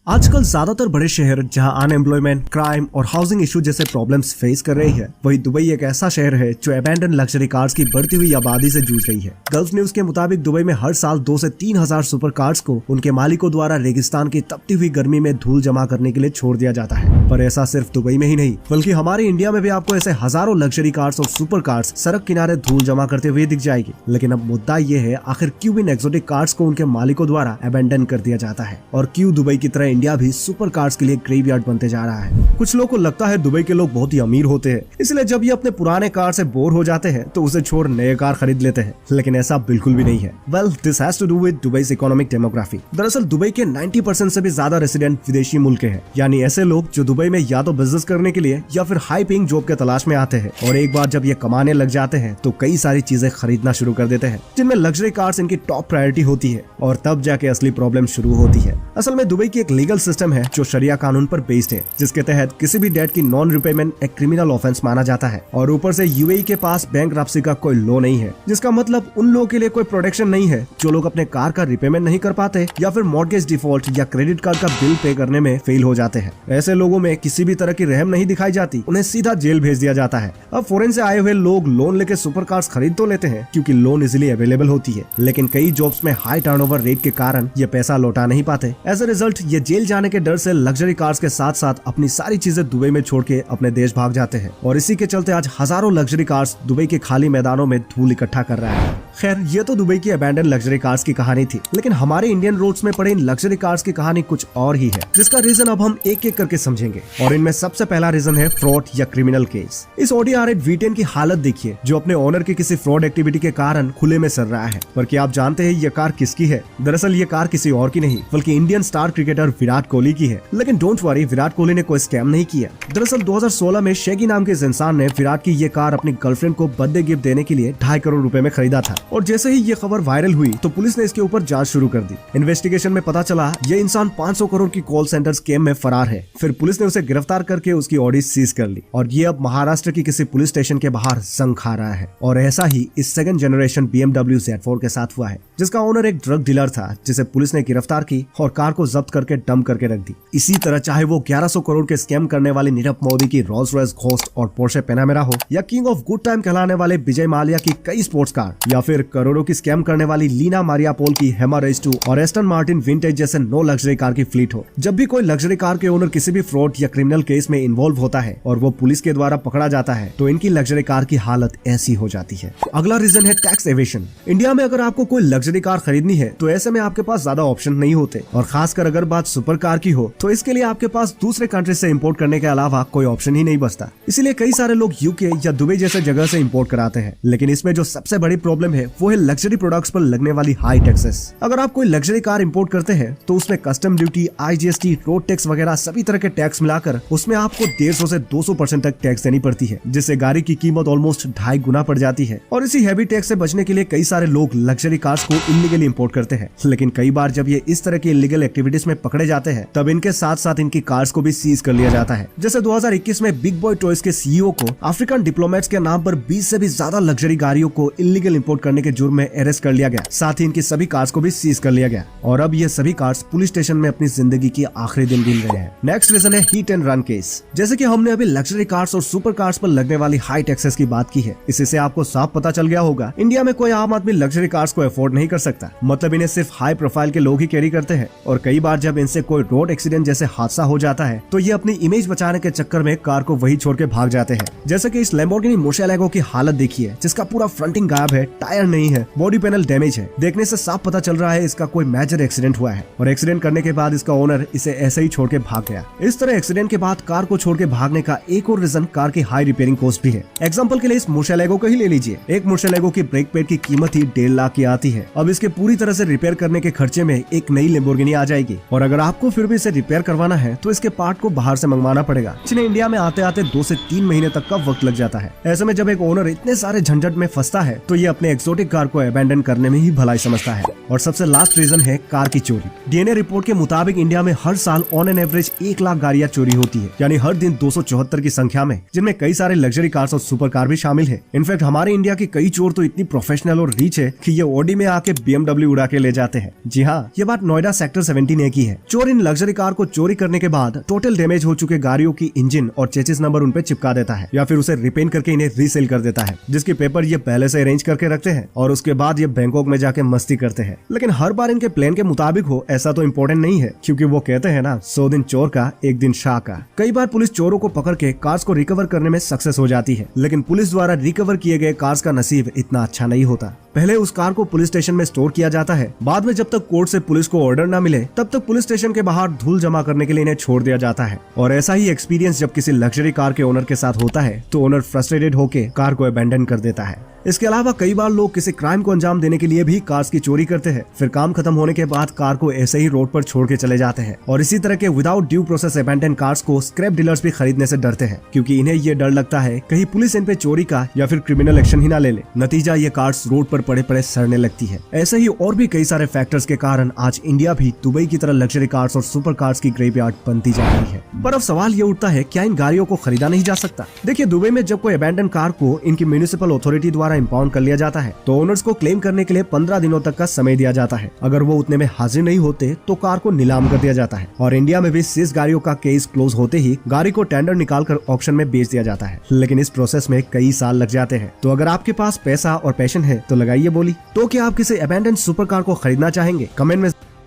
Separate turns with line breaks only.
आजकल ज्यादातर बड़े शहर जहां अनएम्प्लॉयमेंट, क्राइम और हाउसिंग इशू जैसे प्रॉब्लम्स फेस कर रही है, वही दुबई एक ऐसा शहर है जो अबैंडन लग्जरी कार्स की बढ़ती हुई आबादी से जूझ रही है। गल्फ न्यूज के मुताबिक दुबई में हर साल 2 से 3 हजार सुपर कार्स को उनके मालिकों द्वारा रेगिस्तान की तपती हुई गर्मी में धूल जमा करने के लिए छोड़ दिया जाता है। पर ऐसा सिर्फ दुबई में ही नहीं, बल्कि हमारे इंडिया में भी आपको ऐसे हजारों लग्जरी कार्स और सुपर कार्स सड़क किनारे धूल जमा करते हुए दिख जाएगी। लेकिन अब मुद्दा ये है, आखिर क्यों इन एक्सोटिक कार्स को उनके मालिकों द्वारा अबैंडन कर दिया जाता है, और क्यों दुबई की तरह इंडिया भी सुपर कार्स के लिए ग्रेवयार्ड बनते जा रहा है। कुछ लोगों को लगता है दुबई के लोग बहुत ही अमीर होते हैं, इसलिए जब ये अपने पुराने कार से बोर हो जाते हैं तो उसे छोड़ नए कार खरीद लेते हैं। लेकिन ऐसा बिल्कुल भी नहीं है। Well, this has to do with Dubai's economic demography. दरअसल दुबई के 90% से भी ज्यादा रेसिडेंट विदेशी मुल्क के हैं, यानी ऐसे लोग जो दुबई में या तो बिजनेस करने के लिए या फिर हाई पेइंग जॉब के तलाश में आते हैं, और एक बार जब ये कमाने लग जाते हैं तो कई सारी चीजें खरीदना शुरू कर देते हैं, जिनमें लग्जरी कार्स इनकी टॉप प्रायोरिटी होती है। और तब जाके असली प्रॉब्लम शुरू होती है। असल में दुबई की एक लीगल सिस्टम है जो शरिया कानून पर बेस्ड है, जिसके तहत किसी भी डेट की नॉन रिपेमेंट एक क्रिमिनल ऑफेंस माना जाता है। और ऊपर से यूएई के पास बैंकरप्सी का कोई लॉ नहीं है, जिसका मतलब उन लोगों के लिए कोई प्रोटेक्शन नहीं है जो लोग अपने कार का रिपेमेंट नहीं कर पाते या फिर मॉर्गेज डिफॉल्ट या क्रेडिट कार्ड का बिल पे करने में फेल हो जाते हैं। ऐसे लोगों में किसी भी तरह की रहम नहीं दिखाई जाती, उन्हें सीधा जेल भेज दिया जाता है। अब फॉरेन से आए हुए लोग लोन लेके सुपर कार्स खरीद तो लेते हैं क्योंकि लोन इजीली अवेलेबल होती है, लेकिन कई जॉब्स में हाई टर्नओवर रेट के कारण ये पैसा लौटा नहीं पाते। एज ए रिजल्ट ये जेल जाने के डर से लग्जरी कार्स के साथ साथ अपनी सारी चीजें दुबई में छोड़ के अपने देश भाग जाते हैं, और इसी के चलते आज हजारों लग्जरी कार्स दुबई के खाली मैदानों में धूल इकट्ठा कर रहा है। खैर, ये तो दुबई की अबैंडन लग्जरी कार्स की कहानी थी, लेकिन हमारे इंडियन रोड्स में पड़े इन लग्जरी कार्स की कहानी कुछ और ही है, जिसका रीजन अब हम एक एक करके समझेंगे। और इनमें सबसे पहला रीजन है फ्रॉड या क्रिमिनल केस। इस ऑडी R8 V10 की हालत देखिए, जो अपने ओनर की किसी फ्रॉड एक्टिविटी के कारण खुले में सड़ रहा है। पर क्या आप जानते हैं ये कार किसकी है? दरअसल ये कार किसी और की नहीं, बल्कि Indian star cricketer Virat Kohli की है। लेकिन डोंट वरी, विराट कोहली ने कोई स्कैम नहीं किया। दरअसल 2016 में शेगी नाम के इस इंसान ने विराट की ये कार अपनी गर्लफ्रेंड को बर्थडे गिफ्ट देने के लिए 2.5 करोड़ रुपए में खरीदा था। और जैसे ही ये खबर वायरल हुई तो पुलिस ने इसके ऊपर जांच शुरू कर दी। इन्वेस्टिगेशन में पता चला ये इंसान 500 करोड़ की कॉल सेंटर स्कैम में फरार है। फिर पुलिस ने उसे गिरफ्तार करके उसकी ऑडी सीज कर ली, और ये अब महाराष्ट्र की किसी पुलिस स्टेशन के बाहर जंग खा रहा है। और ऐसा ही इस सेकंड जनरेशन BMW Z4 के साथ हुआ है, जिसका ओनर एक ड्रग डीलर था, जिसे पुलिस ने गिरफ्तार की और कार को जब्त करके डंप करके रख दी। इसी तरह चाहे वो 1100 करोड़ के स्कैम करने वाली नीरव मोदी की रोल्स रॉयस घोस्ट और पोर्शे पैनामेरा हो, या किंग ऑफ गुड टाइम कहलाने वाले विजय माल्या की कई स्पोर्ट्स कार, या फिर करोड़ों की स्कैम करने वाली लीना मारियापोल की हेमा रेस 2 और एस्टन मार्टिन विंटेज जैसे 9 लग्जरी कार की फ्लीट हो। जब भी कोई लग्जरी कार के ओनर किसी भी फ्रॉड या क्रिमिनल केस में इन्वॉल्व होता है और वो पुलिस के द्वारा पकड़ा जाता है, तो इनकी लग्जरी कार की हालत ऐसी हो जाती है। अगला रीजन है टैक्स एवेशन। इंडिया में अगर आपको कोई लग्जरी कार खरीदनी है तो ऐसे में आपके पास ज्यादा ऑप्शन नहीं होते, और खासकर अगर बात सुपर कार की हो तो इसके लिए आपके पास दूसरे कंट्री से इंपोर्ट करने के अलावा कोई ऑप्शन ही नहीं बचता। इसीलिए कई सारे लोग यूके या दुबई जैसे जगह से इंपोर्ट कराते हैं। लेकिन इसमें जो सबसे बड़ी प्रॉब्लम है वो है लग्जरी प्रोडक्ट्स पर लगने वाली हाई टैक्सेस। अगर आप कोई लग्जरी कार इंपोर्ट करते हैं तो उसमें custom duty, IGST, road tax वगैरह सभी तरह के टैक्स मिलाकर उसमें आपको 150 से 200% तक टैक्स देनी पड़ती है, जिससे गाड़ी की कीमत ऑलमोस्ट 2.5 गुना बढ़ जाती है। और इसी हैवी टैक्स से बचने के लिए कई सारे लोग लग्जरी कार्स को इलीगली इंपोर्ट करते हैं। लेकिन कई बार जब ये इस तरह की इलीगल एक्टिविटीज में पकड़े जाते हैं, तब इनके साथ साथ इनकी कार्स को भी सीज कर लिया जाता है। जैसे 2021 में बिग बॉय टॉयज के CEO को अफ्रीकन डिप्लोमेट्स के नाम पर 20 से भी ज्यादा लग्जरी गाड़ियों को इलीगल इंपोर्ट करने के जुर्म में अरेस्ट कर लिया गया। साथ ही इनकी सभी कार्स को भी सीज कर लिया गया, और अब ये सभी कार्स पुलिस स्टेशन में अपनी जिंदगी की आखिरी दिन गिन रहे हैं। नेक्स्ट रीजन है हिट एंड रन केस। जैसे कि हमने अभी लग्जरी कार्स और सुपर कार्स पर लगने वाली हाई टैक्सेस की बात की है, इससे आपको साफ पता चल गया होगा इंडिया में कोई आम आदमी लग्जरी कार्स को अफोर्ड नहीं कर सकता। मतलब इन्हें सिर्फ हाई प्रोफाइल के लोग ही कैरी करते हैं, और कई बार जब इनसे कोई रोड एक्सीडेंट जैसे हादसा हो जाता है तो ये अपनी इमेज बचाने के चक्कर में कार को वही छोड़ के भाग जाते हैं। जैसे कि इस लैम्बोर्गिनी मुर्शिएलेगो की हालत देखिए, जिसका पूरा फ्रंटिंग गायब है, टायर नहीं है, बॉडी पैनल डैमेज है। देखने से साफ पता चल रहा है इसका कोई मेजर एक्सीडेंट हुआ है, और एक्सीडेंट करने के बाद इसका ओनर इसे ऐसे ही छोड़ के भाग गया। इस तरह एक्सीडेंट के बाद कार को छोड़ के भागने का एक और रीजन कार की हाई रिपेयरिंग कॉस्ट भी है। एग्जांपल के लिए इस मुर्शिएलेगो को ही ले लीजिए। एक मुर्शिएलेगो की ब्रेक पैड की कीमत ही 1.5 लाख की आती है। अब इसके पूरी तरह से रिपेयर करने के खर्चे में एक नई लैम्बोर्गिनी आ जाएगी, और अगर आपको फिर भी इसे रिपेयर करवाना है तो इसके पार्ट को बाहर से मंगवाना पड़ेगा, जिन्हें इंडिया में आते आते 2 से 3 महीने तक का वक्त लग जाता है। ऐसे में जब एक ओनर इतने सारे झंझट में फंसता है तो ये अपने एक्सोटिक कार को अबैंडन करने में ही भलाई समझता है। और सबसे लास्ट रीजन है कार की चोरी। DNA रिपोर्ट के मुताबिक इंडिया में हर साल ऑन एन एवरेज 1 लाख गाड़ियां चोरी होती है, यानी हर दिन 274 की संख्या में, जिनमें कई सारे लग्जरी कार्स और सुपर कार भी शामिल है। इनफैक्ट हमारे इंडिया के कई चोर तो इतनी प्रोफेशनल और रीच है कि ये ऑडी में के BMW उड़ा के ले जाते हैं। जी हाँ, ये बात नोएडा सेक्टर 17A की है। चोर इन लग्जरी कार को चोरी करने के बाद टोटल डैमेज हो चुके गाड़ियों की इंजन और चेसिस नंबर उन पे चिपका देता है या फिर उसे रिपेंट करके इन्हें रीसेल कर देता है, जिसके पेपर ये पहले से अरेंज करके रखते हैं और उसके बाद ये बैंकॉक में जाके मस्ती करते हैं। लेकिन हर बार इनके प्लान के मुताबिक हो ऐसा तो इम्पोर्टेंट नहीं है, क्योंकि वो कहते हैं ना 100 दिन चोर का 1 दिन शाह का। कई बार पुलिस चोरों को पकड़ के कार्स को रिकवर करने में सक्सेस हो जाती है, लेकिन पुलिस द्वारा रिकवर किए गए कार्स का नसीब इतना अच्छा नहीं होता। पहले उस कार को पुलिस स्टेशन में स्टोर किया जाता है, बाद में जब तक कोर्ट से पुलिस को ऑर्डर न मिले तब तक पुलिस स्टेशन के बाहर धूल जमा करने के लिए इन्हें छोड़ दिया जाता है। और ऐसा ही एक्सपीरियंस जब किसी लग्जरी कार के ओनर के साथ होता है तो ओनर फ्रस्ट्रेटेड होकर कार को अबैंडन कर देता है। इसके अलावा कई बार लोग किसी क्राइम को अंजाम देने के लिए भी कार्स की चोरी करते हैं, फिर काम खत्म होने के बाद कार को ऐसे ही रोड पर छोड़ के चले जाते हैं। और इसी तरह के without due process abandon cars को स्क्रैप डीलर्स भी खरीदने से डरते हैं, क्योंकि इन्हें ये डर लगता है कहीं पुलिस इन पे चोरी का या फिर क्रिमिनल एक्शन ही ना ले ले। नतीजा ये कार्स रोड पर पड़े पड़े सड़ने लगती है। ऐसे ही और भी कई सारे फैक्टर्स के कारण आज इंडिया भी दुबई की तरह लग्जरी कार्स और सुपर कार्स की ग्रेवयार्ड बनती जा रही है। पर अब सवाल ये उठता है, क्या इन गाड़ियों को खरीदा नहीं जा सकता? देखिए, दुबई में जब कोई अबैंडन कार को इनकी म्युनिसिपल अथॉरिटी द्वारा इंपाउंड कर लिया जाता है तो ओनर्स को क्लेम करने के लिए 15 दिनों तक का समय दिया जाता है। अगर वो उतने में हाजिर नहीं होते तो कार को नीलाम कर दिया जाता है। और इंडिया में भी सीज गाड़ियों का केस क्लोज होते ही गाड़ी को टेंडर निकालकर ऑक्शन में बेच दिया जाता है, लेकिन इस प्रोसेस में कई साल लग जाते हैं। तो अगर आपके पास पैसा और पैशन है तो लगाइए बोली। तो क्या आप किसी अबैंडन सुपर कार को खरीदना चाहेंगे? कमेंट में